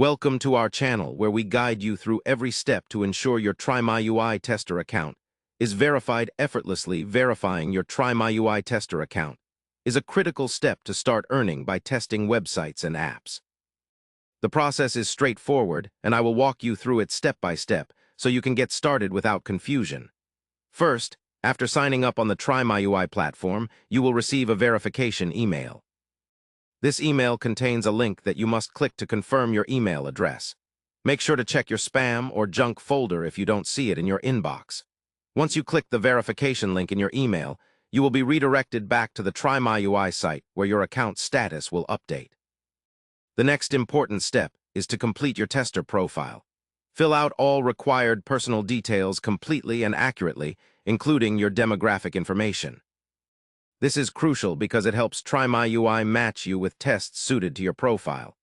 Welcome to our channel where we guide you through every step to ensure your TryMyUI tester account is verified effortlessly. Verifying your TryMyUI tester account is a critical step to start earning by testing websites and apps. The process is straightforward, and I will walk you through it step by step so you can get started without confusion. First, after signing up on the TryMyUI platform, you will receive a verification email. This email contains a link that you must click to confirm your email address. Make sure to check your spam or junk folder if you don't see it in your inbox. Once you click the verification link in your email, you will be redirected back to the TryMyUI site where your account status will update. The next important step is to complete your tester profile. Fill out all required personal details completely and accurately, including your demographic information. This is crucial because it helps TryMyUI match you with tests suited to your profile.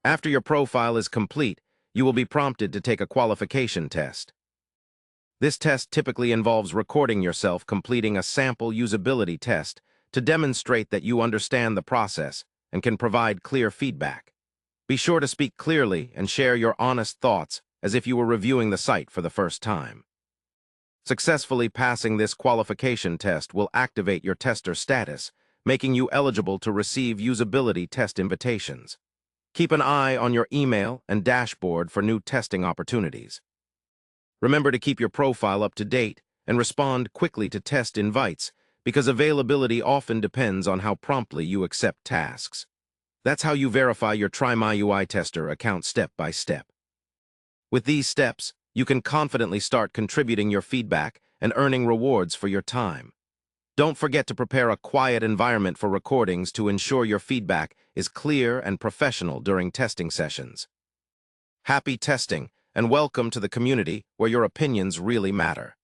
After your profile is complete, you will be prompted to take a qualification test. This test typically involves recording yourself completing a sample usability test to demonstrate that you understand the process and can provide clear feedback. Be sure to speak clearly and share your honest thoughts as if you were reviewing the site for the first time. Successfully passing this qualification test will activate your tester status, making you eligible to receive usability test invitations. Keep an eye on your email and dashboard for new testing opportunities. Remember to keep your profile up to date and respond quickly to test invites because availability often depends on how promptly you accept tasks. That's how you verify your TryMyUI tester account step by step. With these steps, you can confidently start contributing your feedback and earning rewards for your time. Don't forget to prepare a quiet environment for recordings to ensure your feedback is clear and professional during testing sessions. Happy testing, and welcome to the community where your opinions really matter.